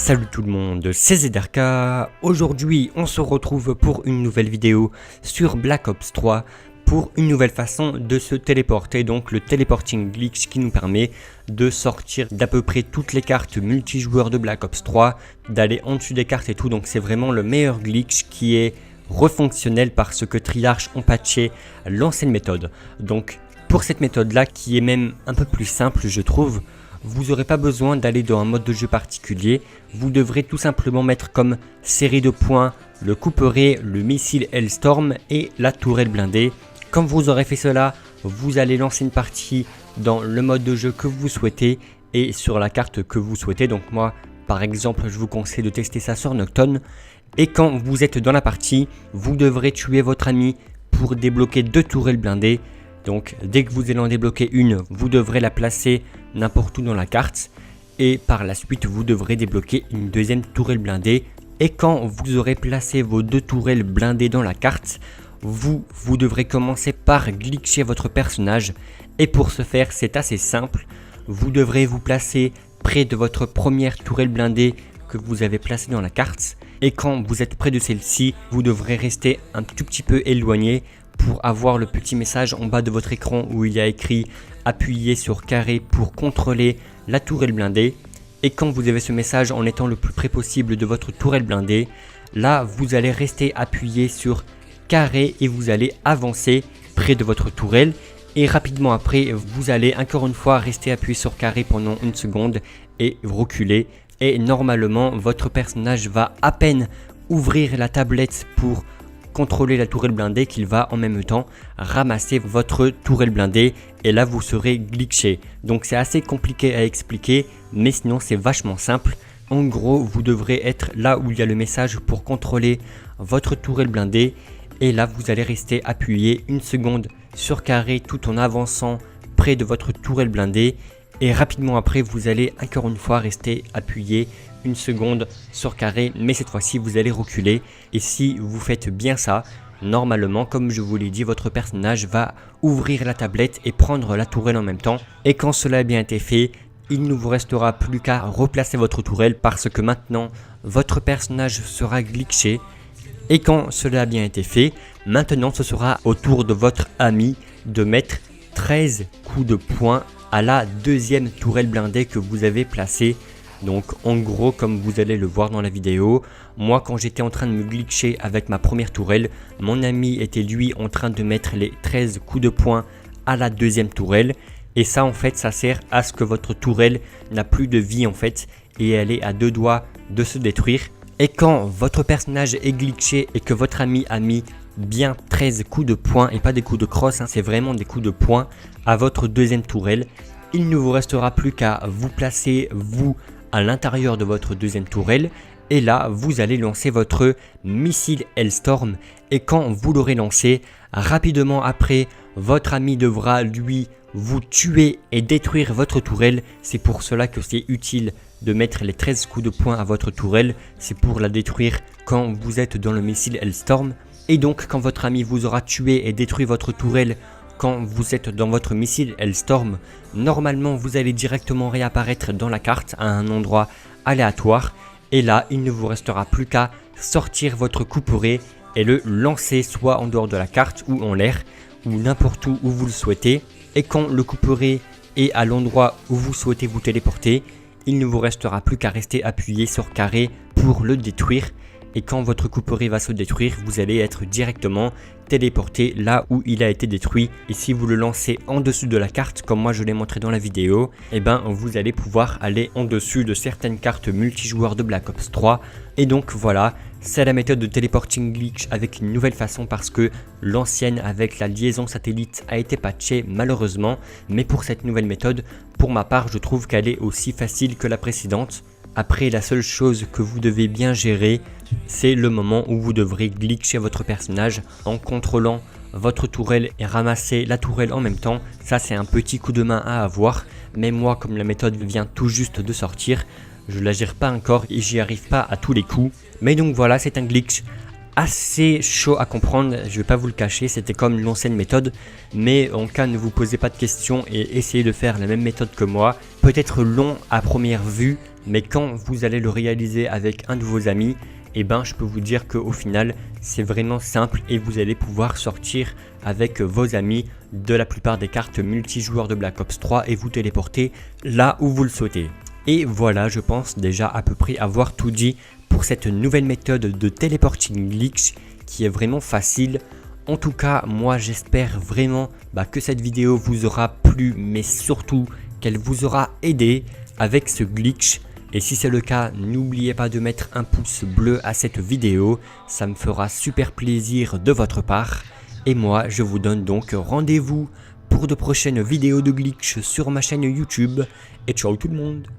Salut tout le monde, c'est ZRK. Aujourd'hui on se retrouve pour une nouvelle vidéo sur Black Ops 3 pour une nouvelle façon de se téléporter, donc le teleporting glitch qui nous permet de sortir d'à peu près toutes les cartes multijoueurs de Black Ops 3, d'aller en dessus des cartes et tout, donc c'est vraiment le meilleur glitch qui est refonctionnel parce que Triarch ont patché l'ancienne méthode. Donc pour cette méthode là qui est même un peu plus simple je trouve, vous n'aurez pas besoin d'aller dans un mode de jeu particulier, vous devrez tout simplement mettre comme série de points le couperet, le missile Hellstorm et la tourelle blindée. Quand vous aurez fait cela, vous allez lancer une partie dans le mode de jeu que vous souhaitez et sur la carte que vous souhaitez. Donc moi par exemple je vous conseille de tester ça sur Nocton. Et quand vous êtes dans la partie, vous devrez tuer votre ami pour débloquer 2 tourelles blindées. Donc dès que vous allez en débloquer une, vous devrez la placer n'importe où dans la carte. Et par la suite, vous devrez débloquer une deuxième tourelle blindée. Et quand vous aurez placé vos 2 tourelles blindées dans la carte, vous devrez commencer par glitcher votre personnage. Et pour ce faire, c'est assez simple. Vous devrez vous placer près de votre première tourelle blindée que vous avez placée dans la carte. Et quand vous êtes près de celle-ci, vous devrez rester un tout petit peu éloigné pour avoir le petit message en bas de votre écran où il y a écrit « Appuyez sur carré pour contrôler la tourelle blindée ». Et quand vous avez ce message en étant le plus près possible de votre tourelle blindée, là vous allez rester appuyé sur carré et vous allez avancer près de votre tourelle. Et rapidement après, vous allez encore une fois rester appuyé sur carré pendant une seconde et reculer. Et normalement, votre personnage va à peine ouvrir la tablette pour contrôler la tourelle blindée qu'il va en même temps ramasser votre tourelle blindée et là vous serez glitché. Donc c'est assez compliqué à expliquer mais sinon c'est vachement simple. En gros vous devrez être là où il y a le message pour contrôler votre tourelle blindée et là vous allez rester appuyé une seconde sur carré tout en avançant près de votre tourelle blindée et rapidement après vous allez encore une fois rester appuyé une seconde sur carré, mais cette fois-ci vous allez reculer. Et si vous faites bien ça, normalement comme je vous l'ai dit, votre personnage va ouvrir la tablette et prendre la tourelle en même temps. Et quand cela a bien été fait, il ne vous restera plus qu'à replacer votre tourelle parce que maintenant votre personnage sera glitché. Et quand cela a bien été fait, maintenant ce sera au tour de votre ami de mettre 13 coups de poing à la deuxième tourelle blindée que vous avez placée. Donc en gros comme vous allez le voir dans la vidéo, moi quand j'étais en train de me glitcher avec ma première tourelle, mon ami était lui en train de mettre les 13 coups de poing à la deuxième tourelle. Et ça en fait ça sert à ce que votre tourelle n'a plus de vie en fait et elle est à 2 doigts de se détruire. Et quand votre personnage est glitché et que votre ami a mis bien 13 coups de poing et pas des coups de crosse, c'est vraiment des coups de poing à votre deuxième tourelle, il ne vous restera plus qu'à vous placer vous à l'intérieur de votre deuxième tourelle et là vous allez lancer votre missile Hellstorm et quand vous l'aurez lancé, rapidement après votre ami devra lui vous tuer et détruire votre tourelle. C'est pour cela que c'est utile de mettre les 13 coups de poing à votre tourelle, c'est pour la détruire quand vous êtes dans le missile Hellstorm. Et donc quand votre ami vous aura tué et détruit votre tourelle, quand vous êtes dans votre missile Hellstorm, normalement vous allez directement réapparaître dans la carte à un endroit aléatoire. Et là, il ne vous restera plus qu'à sortir votre couperet et le lancer soit en dehors de la carte ou en l'air ou n'importe où vous le souhaitez. Et quand le couperet est à l'endroit où vous souhaitez vous téléporter, il ne vous restera plus qu'à rester appuyé sur carré pour le détruire. Et quand votre couperet va se détruire, vous allez être directement téléporté là où il a été détruit. Et si vous le lancez en dessus de la carte, comme moi je l'ai montré dans la vidéo, et ben vous allez pouvoir aller en dessus de certaines cartes multijoueurs de Black Ops 3. Et donc voilà, c'est la méthode de teleporting glitch avec une nouvelle façon parce que l'ancienne avec la liaison satellite a été patchée malheureusement. Mais pour cette nouvelle méthode, pour ma part, je trouve qu'elle est aussi facile que la précédente. Après, la seule chose que vous devez bien gérer, c'est le moment où vous devrez glitcher votre personnage en contrôlant votre tourelle et ramasser la tourelle en même temps. Ça, c'est un petit coup de main à avoir. Mais moi, comme la méthode vient tout juste de sortir, je la gère pas encore et j'y arrive pas à tous les coups. Mais donc voilà, c'est un glitch assez chaud à comprendre, je vais pas vous le cacher, c'était comme l'ancienne méthode, mais en cas ne vous posez pas de questions et essayez de faire la même méthode que moi. Peut-être long à première vue, mais quand vous allez le réaliser avec un de vos amis, et ben je peux vous dire qu'au final c'est vraiment simple et vous allez pouvoir sortir avec vos amis de la plupart des cartes multijoueurs de Black Ops 3 et vous téléporter là où vous le souhaitez. Et voilà, je pense déjà à peu près avoir tout dit pour cette nouvelle méthode de teleporting glitch qui est vraiment facile. En tout cas, moi j'espère vraiment que cette vidéo vous aura plu, mais surtout qu'elle vous aura aidé avec ce glitch. Et si c'est le cas, n'oubliez pas de mettre un pouce bleu à cette vidéo, ça me fera super plaisir de votre part. Et moi, je vous donne donc rendez-vous pour de prochaines vidéos de glitch sur ma chaîne YouTube. Et ciao tout le monde!